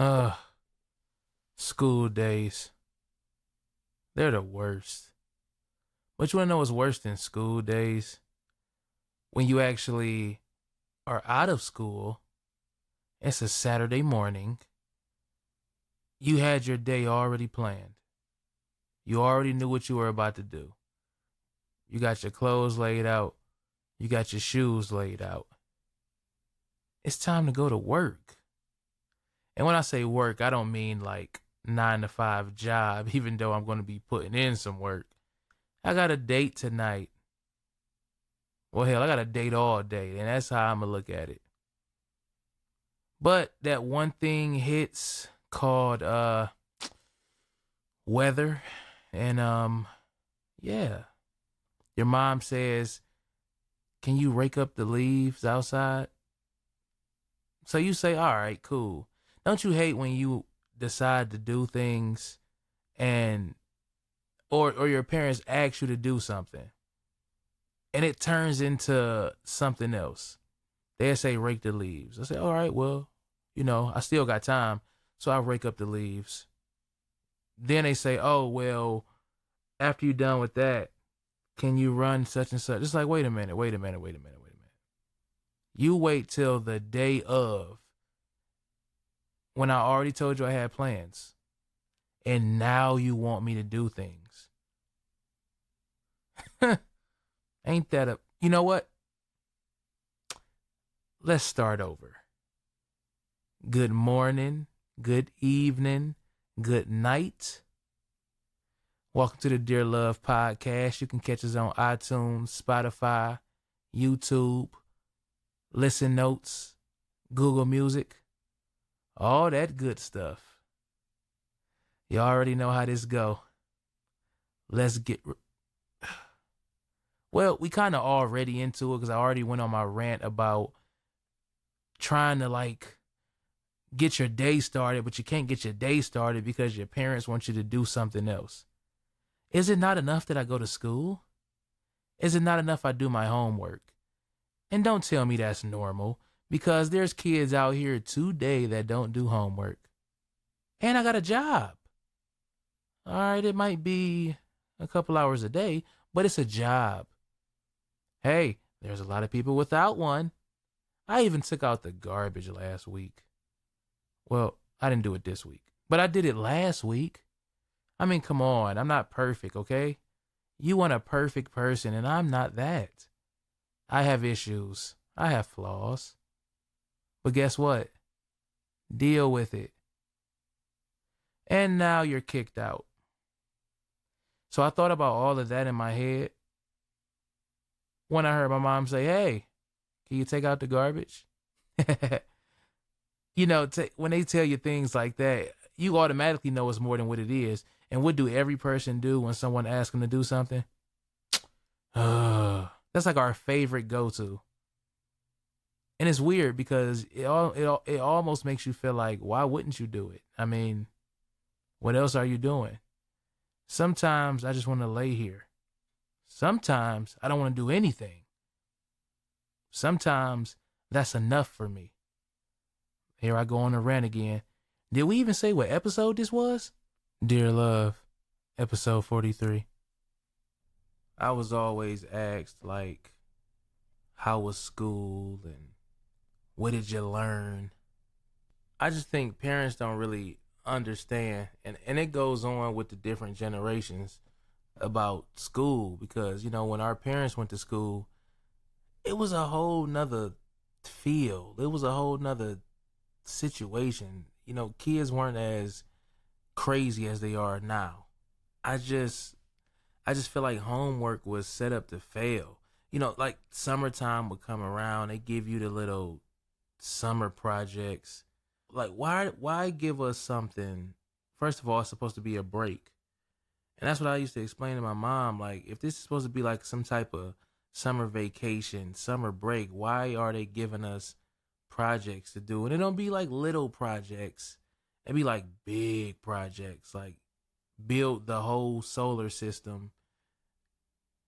Uh, School days. They're the worst. But you wanna know what's worse than school days? When you actually are out of school, it's a Saturday morning, you had your day already planned. You already knew what you were about to do. You got your clothes laid out. You got your shoes laid out. It's time to go to work. And when I say work, I don't mean like 9 to 5 job, even though I'm going to be putting in some work. I got a date tonight. Well, hell, I got a date all day, and that's how I'm going to look at it. But that one thing hits called weather. And yeah. Your mom says, "Can you rake up the leaves outside?" So you say, "All right, cool." Don't you hate when you decide to do things and or your parents ask you to do something and it turns into something else? They say rake the leaves. I say, "All right, well, I still got time, so I'll rake up the leaves." Then they say, "Oh, well, after you're done with that, can you run such and such?" It's like, wait a minute, wait a minute, wait a minute, wait a minute. You wait till the day of when I already told you I had plans. And now you want me to do things. Ain't that you know what? Let's start over. Good morning, good evening, good night. Welcome to the Dear Love Podcast. You can catch us on iTunes, Spotify, YouTube, Listen Notes, Google Music, all that good stuff. You already know how this go. Let's get... Well, we kind of already into it because I already went on my rant about trying to get your day started, but you can't get your day started because your parents want you to do something else. Is it not enough that I go to school? Is it not enough I do my homework? And don't tell me that's normal, because there's kids out here today that don't do homework. And I got a job. All right, it might be a couple hours a day, but it's a job. Hey, there's a lot of people without one. I even took out the garbage last week. Well, I didn't do it this week, but I did it last week. I mean, come on, I'm not perfect, okay? You want a perfect person, and I'm not that. I have issues. I have flaws. But guess what? Deal with it. And now you're kicked out. So I thought about all of that in my head when I heard my mom say, "Hey, can you take out the garbage?" When they tell you things like that, you automatically know it's more than what it is. And what do every person do when someone asks them to do something? That's like our favorite go-to. And it's weird because it almost makes you feel like, why wouldn't you do it? I mean, what else are you doing? Sometimes I just want to lay here. Sometimes I don't want to do anything. Sometimes that's enough for me. Here I go on a rant again. Did we even say what episode this was? Dear Love, episode 43. I was always asked, how was school and what did you learn? I just think parents don't really understand, and it goes on with the different generations about school, because, when our parents went to school, it was a whole nother field. It was a whole nother situation. Kids weren't as crazy as they are now. I just feel like homework was set up to fail. Like summertime would come around, they give you the little summer projects. Like why give us something? First of all, it's supposed to be a break. And that's what I used to explain to my mom. Like, if this is supposed to be like some type of summer vacation, summer break, why are they giving us projects to do? And it don't be like little projects. It'd be like big projects, like build the whole solar system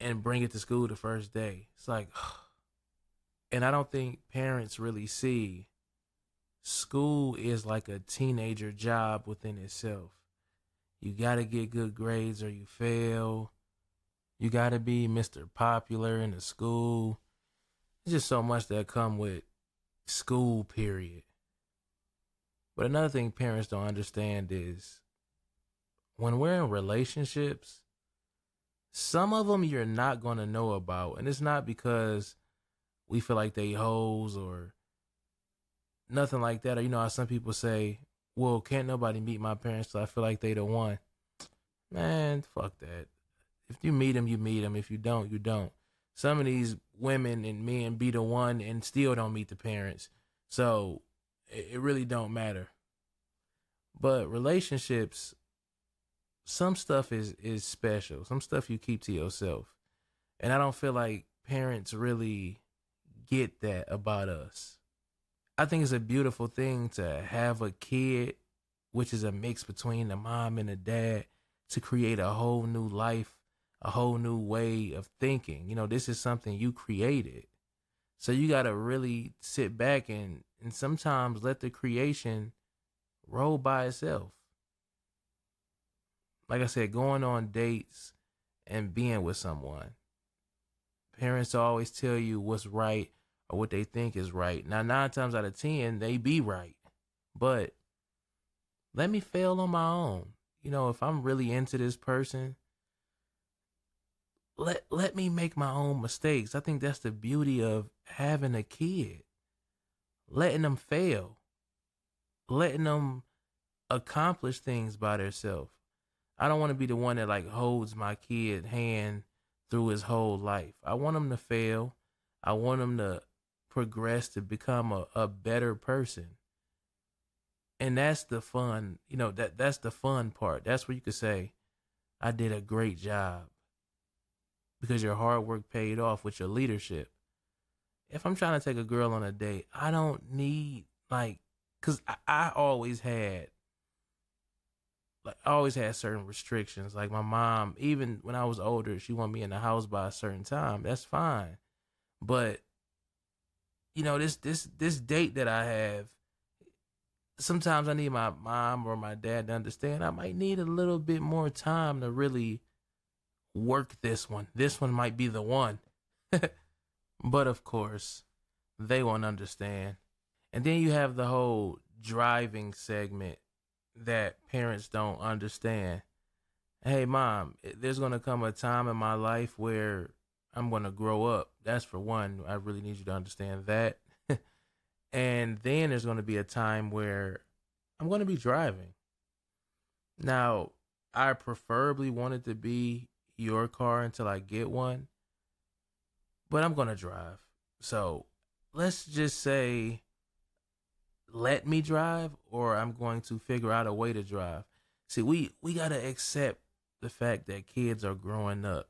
and bring it to school the first day. It's like, and I don't think parents really see school is like a teenager job within itself. You got to get good grades or you fail. You got to be Mr. Popular in the school. There's just so much that come with school, period. But another thing parents don't understand is when we're in relationships, some of them you're not going to know about. And it's not because we feel like they hoes or nothing like that. Or, you know how some people say, well, can't nobody meet my parents so I feel like they the one. Man, fuck that. If you meet them, you meet them. If you don't, you don't. Some of these women and men be the one and still don't meet the parents. So it really don't matter. But relationships, some stuff is special. Some stuff you keep to yourself. And I don't feel like parents really get that about us. I think it's a beautiful thing to have a kid, which is a mix between the mom and the dad, to create a whole new life, a whole new way of thinking. You know, this is something you created. So you got to really sit back and sometimes let the creation roll by itself. Like I said, going on dates and being with someone. Parents always tell you what's right or what they think is right. Now, 9 times out of 10, they be right. But let me fail on my own. You know, if I'm really into this person, let me make my own mistakes. I think that's the beauty of having a kid. Letting them fail. Letting them accomplish things by themselves. I don't want to be the one that like holds my kid hand through his whole life. I want him to fail. I want him to progress to become a better person. And that's the fun, you know, that's the fun part. That's where you could say, I did a great job. Because your hard work paid off with your leadership. If I'm trying to take a girl on a date, I don't need because I always had certain restrictions. Like my mom, even when I was older, she wanted me in the house by a certain time. That's fine. But you know, this date that I have, sometimes I need my mom or my dad to understand I might need a little bit more time to really work this one. This one might be the one. But of course, they won't understand. And then you have the whole driving segment that parents don't understand. Hey, mom, there's going to come a time in my life where I'm going to grow up. That's for one. I really need you to understand that. And then there's going to be a time where I'm going to be driving. Now, I preferably want it to be your car until I get one, but I'm going to drive. So let's just say, let me drive, or I'm going to figure out a way to drive. See, we got to accept the fact that kids are growing up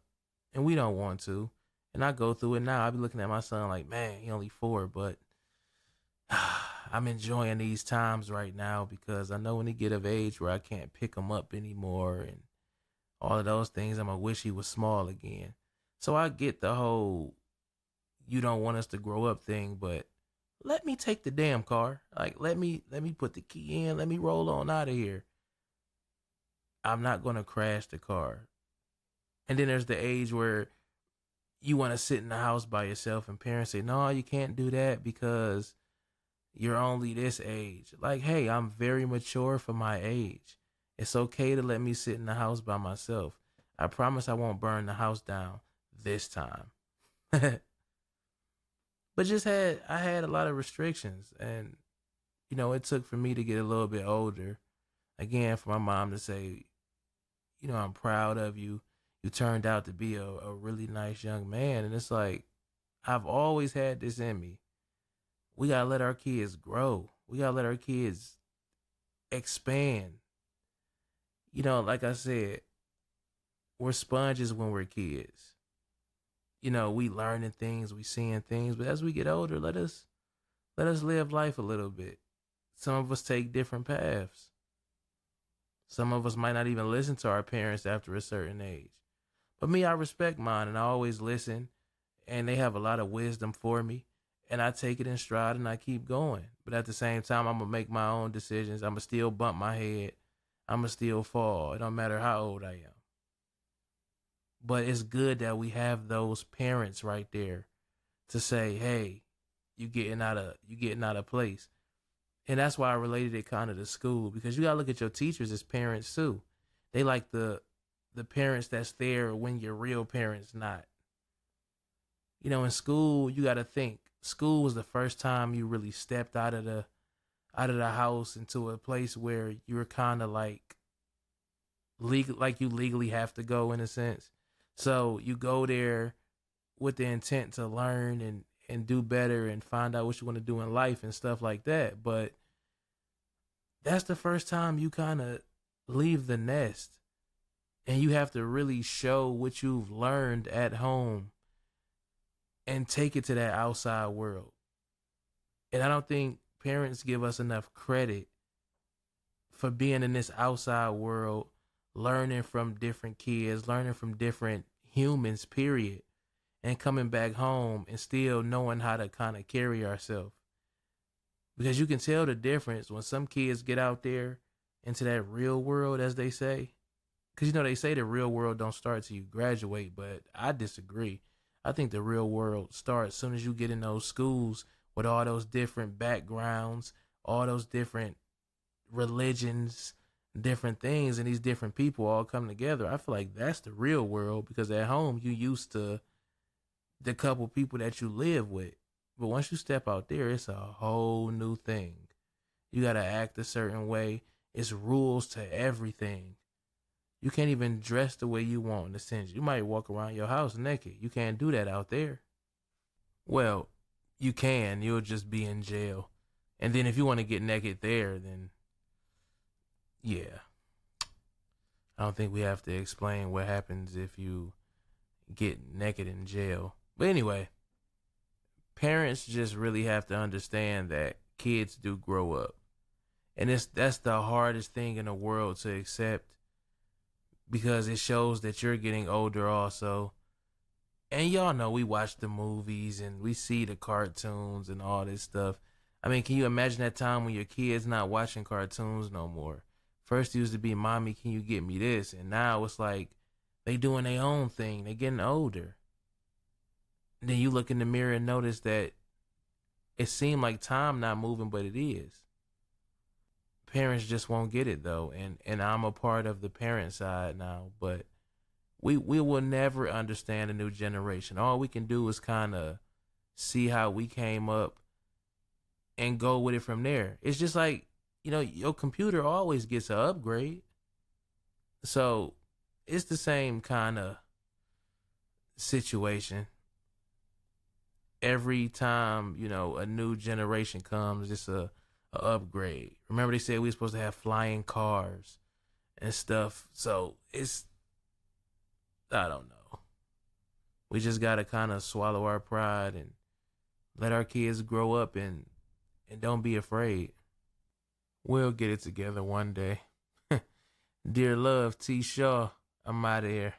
and we don't want to. And I go through it now. I be looking at my son like, man, he only 4, but I'm enjoying these times right now because I know when he get of age where I can't pick him up anymore and all of those things, I'm going to wish he was small again. So I get the whole you don't want us to grow up thing, but let me take the damn car. Like, let me put the key in. Let me roll on out of here. I'm not going to crash the car. And then there's the age where you want to sit in the house by yourself and parents say, no, you can't do that because you're only this age. Like, hey, I'm very mature for my age. It's okay to let me sit in the house by myself. I promise I won't burn the house down this time. But I had a lot of restrictions, and you know, it took for me to get a little bit older. Again, for my mom to say, you know, I'm proud of you. You turned out to be a really nice young man. And it's like, I've always had this in me. We got to let our kids grow. We got to let our kids expand. You know, like I said, we're sponges when we're kids. You know, we learning things, we seeing things, but as we get older, let us live life a little bit. Some of us take different paths. Some of us might not even listen to our parents after a certain age. But me, I respect mine and I always listen, and they have a lot of wisdom for me. and I take it in stride and I keep going. But at the same time, I'm gonna make my own decisions. I'm gonna still bump my head. I'm gonna still fall. It don't matter how old I am. But it's good that we have those parents right there to say, "Hey, you getting out of place." And that's why I related it kind of to school, because you gotta look at your teachers as parents too. They like the parents that's there when your real parents not. In school, you gotta think. School was the first time you really stepped out of the house into a place where you were kind of like legal, like you legally have to go in a sense. So you go there with the intent to learn and do better and find out what you want to do in life and stuff like that. But that's the first time you kind of leave the nest, and you have to really show what you've learned at home and take it to that outside world. And I don't think parents give us enough credit for being in this outside world, learning from different kids, learning from different humans, period, and coming back home and still knowing how to kind of carry ourselves. Because you can tell the difference when some kids get out there into that real world, as they say. Because they say the real world don't start till you graduate, but I disagree. I think the real world starts as soon as you get in those schools with all those different backgrounds, all those different religions, different things, and these different people all come together. I feel like that's the real world, because at home you used to the couple people that you live with. But once you step out there, it's a whole new thing. You got to act a certain way. It's rules to everything. You can't even dress the way you want in a sense. You might walk around your house naked. You can't do that out there. Well, you can. You'll just be in jail. And then if you want to get naked there, then yeah. I don't think we have to explain what happens if you get naked in jail. But anyway, parents just really have to understand that kids do grow up. And that's the hardest thing in the world to accept, because it shows that you're getting older also. And y'all know we watch the movies and we see the cartoons and all this stuff. I mean, can you imagine that time when your kid's not watching cartoons no more? First it used to be, "Mommy, can you get me this?" And now it's like they doing their own thing. They getting older. And then you look in the mirror and notice that it seemed like time not moving, but it is. Parents just won't get it though, and I'm a part of the parent side now, but we will never understand the new generation. All we can do is kind of see how we came up and go with it from there. It's just like, your computer always gets an upgrade. So it's the same kind of situation. Every time, a new generation comes, it's a upgrade. Remember they said we were supposed to have flying cars and stuff. So I don't know. We just got to kind of swallow our pride and let our kids grow up and don't be afraid. We'll get it together one day. Dear love, T. Shaw, I'm out of here.